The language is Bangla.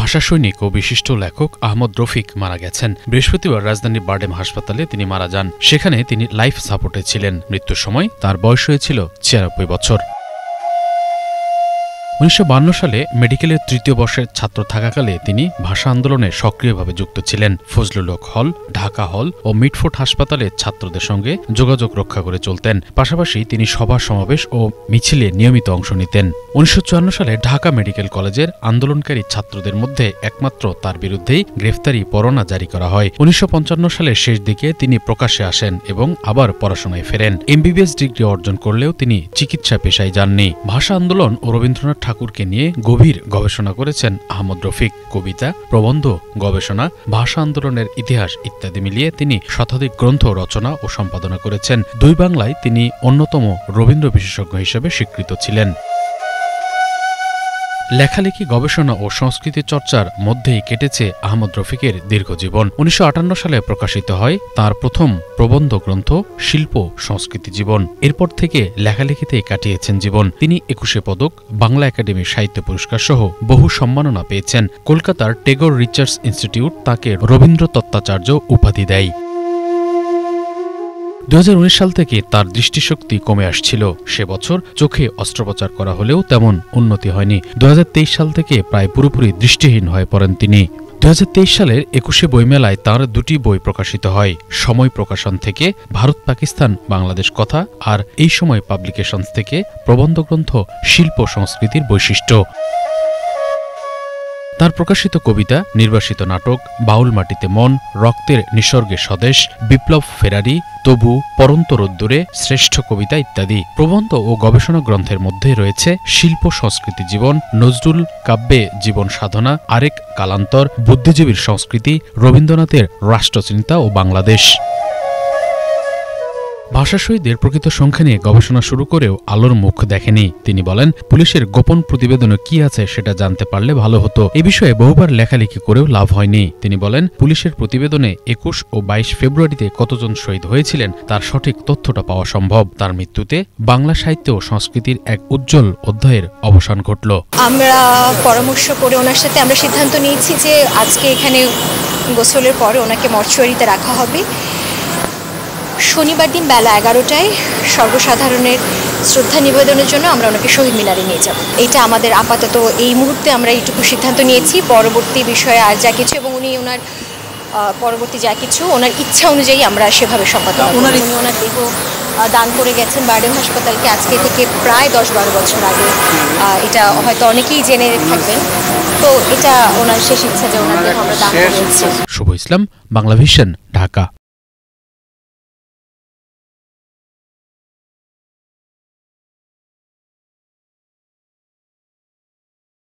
ভাষা সৈনিক ও বিশিষ্ট লেখক আহমদ রফিক মারা গেছেন। বৃহস্পতিবার রাজধানীর বারডেম হাসপাতালে তিনি মারা যান। সেখানে তিনি লাইফ সাপোর্টে ছিলেন। মৃত্যুর সময় তার বয়স হয়েছিল ৯৬ বছর। ১৯৫২ সালে মেডিকেলের তৃতীয় বর্ষের ছাত্র থাকাকালে তিনি ভাষা আন্দোলনে সক্রিয়ভাবে যুক্ত ছিলেন। ফজলুল হক হল, ঢাকা হল ও মিটফোর্ড হাসপাতালে ছাত্রদের সঙ্গে যোগাযোগ রক্ষা করে চলতেন। পাশাপাশি তিনি সভা সমাবেশ ও মিছিলে নিয়মিত অংশ নিতেন। ১৯৫৪ সালে ঢাকা মেডিকেল কলেজের আন্দোলনকারী ছাত্রদের মধ্যে একমাত্র তার বিরুদ্ধেই গ্রেফতারি পরোয়ানা জারি করা হয়। ১৯৫৫ সালের শেষ দিকে তিনি প্রকাশ্যে আসেন এবং আবার পড়াশোনায় ফেরেন। এমবিবিএস ডিগ্রি অর্জন করলেও তিনি চিকিৎসা পেশায় যাননি। ভাষা আন্দোলন ও রবীন্দ্রনাথ ঠাকুরকে নিয়ে গভীর গবেষণা করেছেন আহমদ রফিক। কবিতা, প্রবন্ধ, গবেষণা, ভাষা আন্দোলনের ইতিহাস ইত্যাদি মিলিয়ে তিনি শতাধিক গ্রন্থ রচনা ও সম্পাদনা করেছেন। দুই বাংলায় তিনি অন্যতম রবীন্দ্র বিশেষজ্ঞ হিসেবে স্বীকৃত ছিলেন। লেখালেখি, গবেষণা ও সংস্কৃতি চর্চার মধ্যেই কেটেছে আহমদ রফিকের দীর্ঘ জীবন। ১৯৫৮ সালে প্রকাশিত হয় তার প্রথম প্রবন্ধ গ্রন্থ শিল্প সংস্কৃতি জীবন। এরপর থেকে লেখালেখিতেই কাটিয়েছেন জীবন। তিনি ২১ পদক, বাংলা একাডেমি সাহিত্য পুরস্কার সহ বহু সম্মাননা পেয়েছেন। কলকাতার টেগর রিসার্চ ইনস্টিটিউট তাকে রবীন্দ্র তত্ত্বাচার্য উপাধি দেয়। ২০১৯ সাল থেকে তার দৃষ্টিশক্তি কমে আসছিল। সে বছর চোখে অস্ত্রোপচার করা হলেও তেমন উন্নতি হয়নি। ২০২৩ সাল থেকে প্রায় পুরোপুরি দৃষ্টিহীন হয়ে পড়েন তিনি। ২০২৩ সালের ২১শে বইমেলায় তাঁর দুটি বই প্রকাশিত হয়। সময় প্রকাশন থেকে ভারত পাকিস্তান বাংলাদেশ কথা আর এই সময় পাবলিকেশনস থেকে প্রবন্ধ গ্রন্থ শিল্প সংস্কৃতির বৈশিষ্ট্য। তার প্রকাশিত কবিতা, নির্বাসিত নাটক, বাউল মাটিতে মন, রক্তের নিসর্গে স্বদেশ, বিপ্লব ফেরারি, তবু, পরন্ত রোদ্দুরে, শ্রেষ্ঠ কবিতা ইত্যাদি। প্রবন্ধ ও গবেষণা গ্রন্থের মধ্যে রয়েছে শিল্প সংস্কৃতি জীবন, নজরুল কাব্যে জীবন সাধনা, আরেক কালান্তর, বুদ্ধিজীবীর সংস্কৃতি, রবীন্দ্রনাথের রাষ্ট্রচিন্তা ও বাংলাদেশ। ভাষা শহীদদের প্রকৃত সংখ্যা নিয়ে গবেষণা শুরু করেও আলোর মুখ দেখেনি। তিনি বলেন, পুলিশের গোপন প্রতিবেদনে কি আছে সেটা জানতে পারলে ভালো হতো। এ বিষয়ে বহুবার লেখালেখি করেও লাভ হয়নি। তিনি বলেন, পুলিশের প্রতিবেদনে ২১ ও ২২ ফেব্রুয়ারিতে কতজন শহীদ হয়েছিলেন তার সঠিক তথ্যটা পাওয়া সম্ভব। তার মৃত্যুতে বাংলা সাহিত্য ও সংস্কৃতির এক উজ্জ্বল অধ্যায়ের অবসান ঘটল। আমরা পরামর্শ করে ওনার সাথে আমরা সিদ্ধান্ত নিয়েছি যে আজকে এখানে গোসলের পরে ওনাকে মর্চুয়ারিতে রাখা হবে। শনিবার দিন বেলা ১১টায় সর্বসাধারণের শ্রদ্ধা নিবেদনের জন্য আমরা ওনাকে শহীদ মিনারে নিয়ে যাব। এটা আমাদের আপাতত এই মুহূর্তে আমরা এইটুকু সিদ্ধান্ত নিয়েছি। পরবর্তী বিষয়ে আর যা কিছু এবং উনি ওনার পরবর্তী যা কিছু ওনার ইচ্ছা অনুযায়ী আমরা সেভাবে সম্পাদন করি। উনি ওনার দেহ দান করে গেছেন বারডেম হাসপাতালকে আজকে থেকে প্রায় ১০-১২ বছর আগে। এটা হয়তো অনেকেই জেনে থাকবেন। তো এটা ওনার শেষ ইচ্ছা যে ওনার দেহ আমরা দান করেছি। শুভ ইসলাম, বাংলা ভিশন, ঢাকা।